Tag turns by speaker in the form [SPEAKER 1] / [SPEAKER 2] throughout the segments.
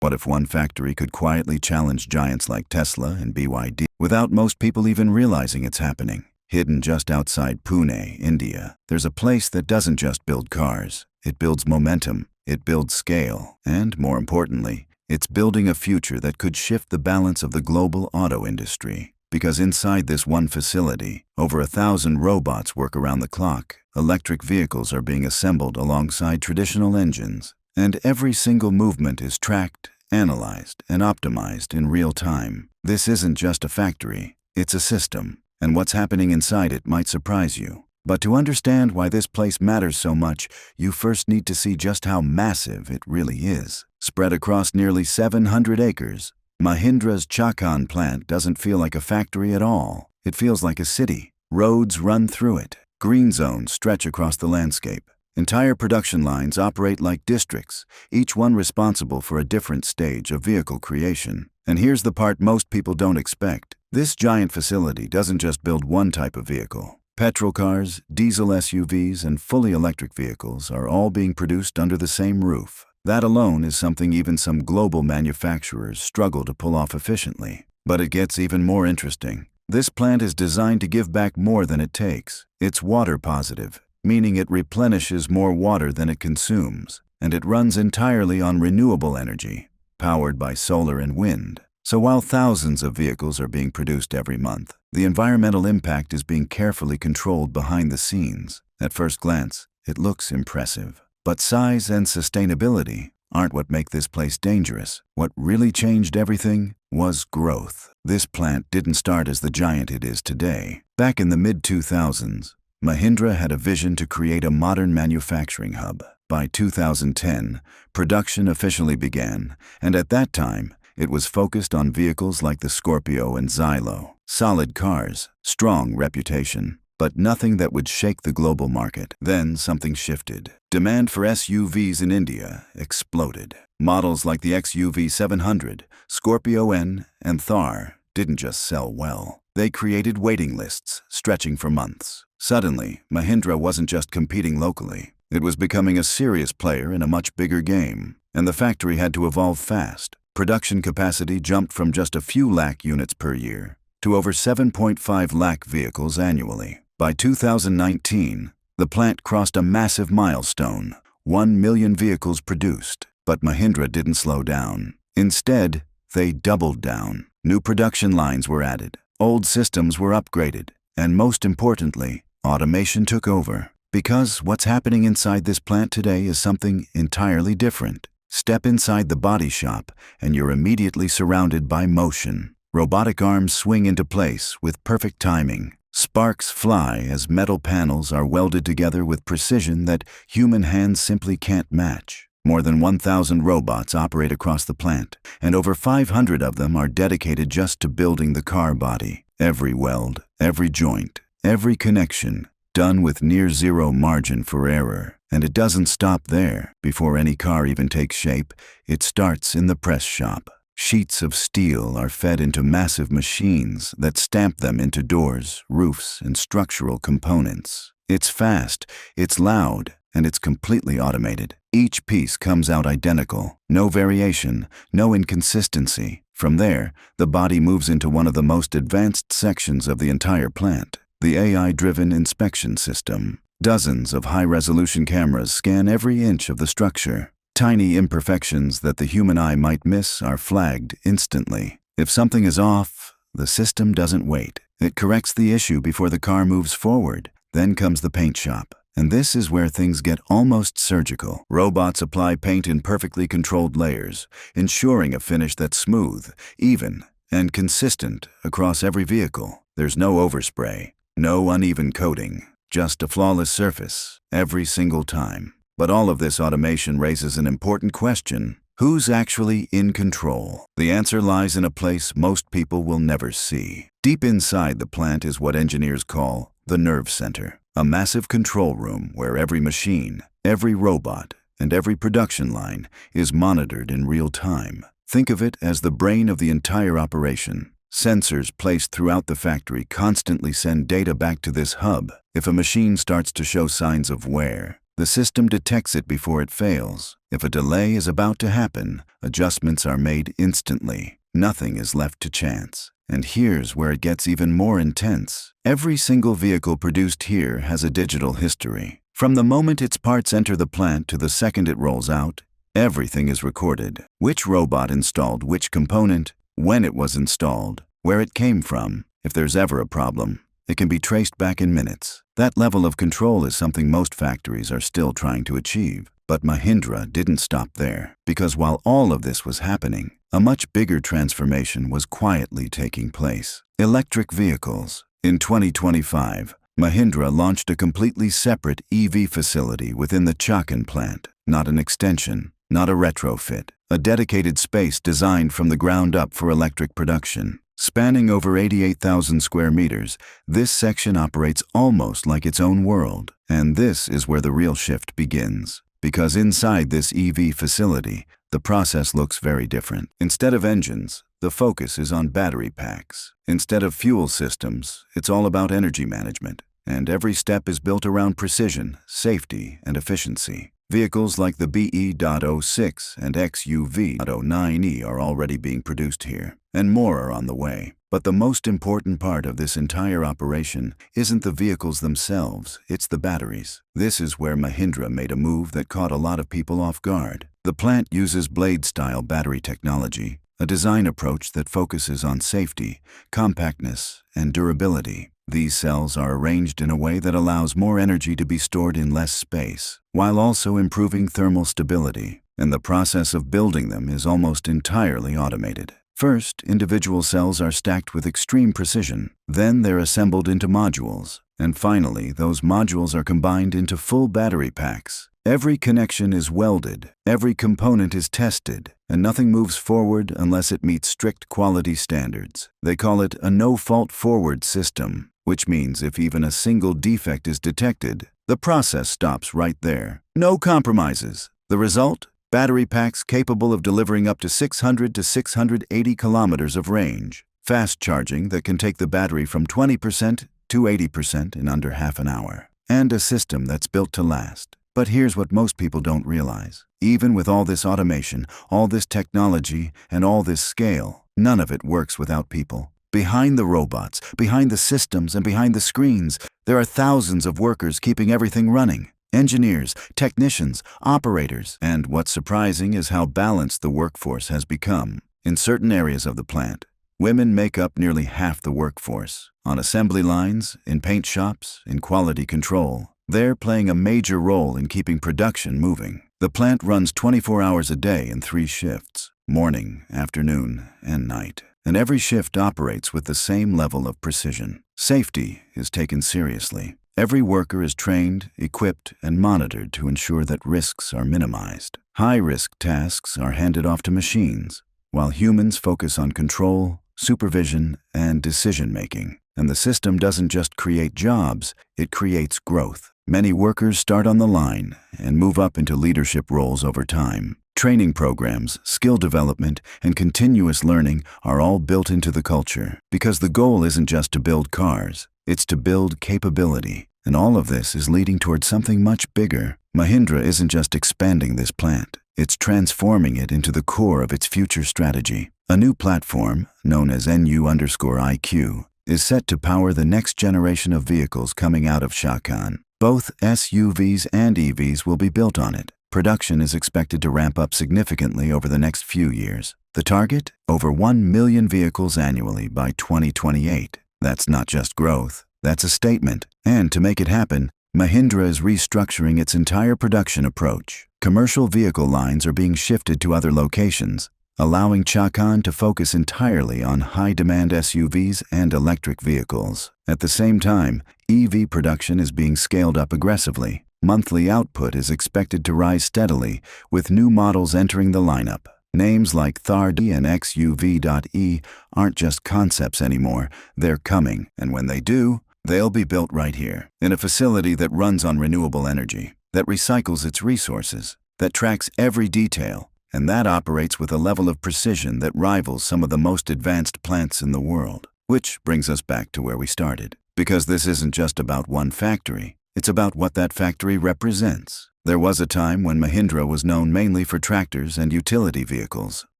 [SPEAKER 1] What if one factory could quietly challenge giants like Tesla and BYD without most people even realizing it's happening? Hidden just outside Pune, India, there's a place that doesn't just build cars. It builds momentum, it builds scale, and more importantly, it's building a future that could shift the balance of the global auto industry. Because inside this one facility, over 1,000 robots work around the clock. Electric vehicles are being assembled alongside traditional engines, and every single movement is tracked, analyzed, and optimized in real time. This isn't just a factory, it's a system, and what's happening inside it might surprise you. But to understand why this place matters so much, you first need to see just how massive it really is. Spread across nearly 700 acres, Mahindra's Chakan plant doesn't feel like a factory at all. It feels like a city. Roads run through it. Green zones stretch across the landscape. Entire production lines operate like districts, each one responsible for a different stage of vehicle creation. And here's the part most people don't expect. This giant facility doesn't just build one type of vehicle. Petrol cars, diesel SUVs, and fully electric vehicles are all being produced under the same roof. That alone is something even some global manufacturers struggle to pull off efficiently. But it gets even more interesting. This plant is designed to give back more than it takes. It's water positive, meaning it replenishes more water than it consumes, and it runs entirely on renewable energy, powered by solar and wind. So while thousands of vehicles are being produced every month, the environmental impact is being carefully controlled behind the scenes. At first glance, it looks impressive. But size and sustainability aren't what make this place dangerous. What really changed everything was growth. This plant didn't start as the giant it is today. Back in the mid-2000s, Mahindra had a vision to create a modern manufacturing hub. By 2010, production officially began, and at that time, it was focused on vehicles like the Scorpio and Xylo. Solid cars, strong reputation, but nothing that would shake the global market. Then something shifted. Demand for SUVs in India exploded. Models like the XUV 700, Scorpio N, and Thar didn't just sell well. They created waiting lists, stretching for months. Suddenly, Mahindra wasn't just competing locally. It was becoming a serious player in a much bigger game. And the factory had to evolve fast. Production capacity jumped from just a few lakh units per year to over 7.5 lakh vehicles annually. By 2019, the plant crossed a massive milestone, 1 million vehicles produced. But Mahindra didn't slow down. Instead, they doubled down. New production lines were added, old systems were upgraded, and most importantly, automation took over. Because what's happening inside this plant today is something entirely different. Step inside the body shop, and you're immediately surrounded by motion. Robotic arms swing into place with perfect timing. Sparks fly as metal panels are welded together with precision that human hands simply can't match. More than 1,000 robots operate across the plant, and over 500 of them are dedicated just to building the car body. Every weld, every joint, every connection, done with near-zero margin for error. And it doesn't stop there. Before any car even takes shape, it starts in the press shop. Sheets of steel are fed into massive machines that stamp them into doors, roofs, and structural components. It's fast, it's loud, and it's completely automated. Each piece comes out identical. No variation, no inconsistency. From there, the body moves into one of the most advanced sections of the entire plant, the AI-driven inspection system. Dozens of high-resolution cameras scan every inch of the structure. Tiny imperfections that the human eye might miss are flagged instantly. If something is off, the system doesn't wait. It corrects the issue before the car moves forward. Then comes the paint shop. And this is where things get almost surgical. Robots apply paint in perfectly controlled layers, ensuring a finish that's smooth, even, and consistent across every vehicle. There's no overspray, no uneven coating. Just a flawless surface, every single time. But all of this automation raises an important question. Who's actually in control? The answer lies in a place most people will never see. Deep inside the plant is what engineers call the nerve center, a massive control room where every machine, every robot, and every production line is monitored in real time. Think of it as the brain of the entire operation. Sensors placed throughout the factory constantly send data back to this hub. If a machine starts to show signs of wear, The system detects it before it fails. If a delay is about to happen, adjustments are made instantly. Nothing is left to chance. And here's where it gets even more intense. Every single vehicle produced here has a digital history. From the moment its parts enter the plant to the second it rolls out, everything is recorded. Which robot installed which component, when it was installed, where it came from. If there's ever a problem, it can be traced back in minutes. That level of control is something most factories are still trying to achieve. But Mahindra didn't stop there, because while all of this was happening, a much bigger transformation was quietly taking place. Electric vehicles. In 2025, Mahindra launched a completely separate EV facility within the Chakan plant. Not an extension, not a retrofit, a dedicated space designed from the ground up for electric production. Spanning over 88,000 square meters, this section operates almost like its own world. And this is where the real shift begins. Because inside this EV facility, the process looks very different. Instead of engines, the focus is on battery packs. Instead of fuel systems, it's all about energy management. And every step is built around precision, safety, and efficiency. Vehicles like the BE.06 and XUV.09E are already being produced here, and more are on the way. But the most important part of this entire operation isn't the vehicles themselves, it's the batteries. This is where Mahindra made a move that caught a lot of people off guard. The plant uses blade-style battery technology, a design approach that focuses on safety, compactness, and durability. These cells are arranged in a way that allows more energy to be stored in less space, while also improving thermal stability. And the process of building them is almost entirely automated. First, individual cells are stacked with extreme precision. Then they're assembled into modules. And finally, those modules are combined into full battery packs. Every connection is welded, every component is tested, and nothing moves forward unless it meets strict quality standards. They call it a no-fault forward system, which means if even a single defect is detected, the process stops right there. No compromises. The result? Battery packs capable of delivering up to 600 to 680 kilometers of range. Fast charging that can take the battery from 20% to 80% in under half an hour. And a system that's built to last. But here's what most people don't realize. Even with all this automation, all this technology, and all this scale, none of it works without people. Behind the robots, behind the systems, and behind the screens, there are thousands of workers keeping everything running. Engineers, technicians, operators, and what's surprising is how balanced the workforce has become. In certain areas of the plant, women make up nearly half the workforce. On assembly lines, in paint shops, in quality control, they're playing a major role in keeping production moving. The plant runs 24 hours a day in 3 shifts, morning, afternoon, and night. And every shift operates with the same level of precision. Safety is taken seriously. Every worker is trained, equipped, and monitored to ensure that risks are minimized. High-risk tasks are handed off to machines, while humans focus on control, supervision, and decision-making. And the system doesn't just create jobs, it creates growth. Many workers start on the line and move up into leadership roles over time. Training programs, skill development, and continuous learning are all built into the culture. Because the goal isn't just to build cars, it's to build capability. And all of this is leading towards something much bigger. Mahindra isn't just expanding this plant, it's transforming it into the core of its future strategy. A new platform, known as NU_IQ, is set to power the next generation of vehicles coming out of Chakan. Both SUVs and EVs will be built on it. Production is expected to ramp up significantly over the next few years. The target? Over 1 million vehicles annually by 2028. That's not just growth, that's a statement. And to make it happen, Mahindra is restructuring its entire production approach. Commercial vehicle lines are being shifted to other locations, allowing Chakan to focus entirely on high-demand SUVs and electric vehicles. At the same time, EV production is being scaled up aggressively. Monthly output is expected to rise steadily, with new models entering the lineup. Names like Thar-D and XUV.E aren't just concepts anymore, they're coming. And when they do, they'll be built right here, in a facility that runs on renewable energy, that recycles its resources, that tracks every detail, and that operates with a level of precision that rivals some of the most advanced plants in the world. Which brings us back to where we started. Because this isn't just about one factory, It's about what that factory represents. There was a time when Mahindra was known mainly for tractors and utility vehicles.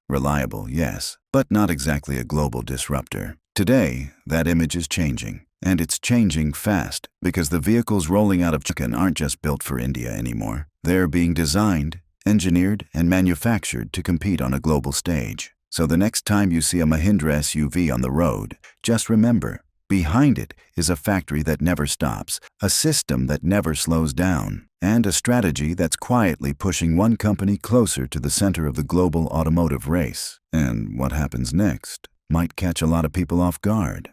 [SPEAKER 1] Reliable, yes, but not exactly a global disruptor. Today, that image is changing. And it's changing fast, because the vehicles rolling out of China aren't just built for India anymore. They're being designed, engineered, and manufactured to compete on a global stage. So the next time you see a Mahindra SUV on the road, just remember, behind it is a factory that never stops, a system that never slows down, and a strategy that's quietly pushing one company closer to the center of the global automotive race. And what happens next might catch a lot of people off guard.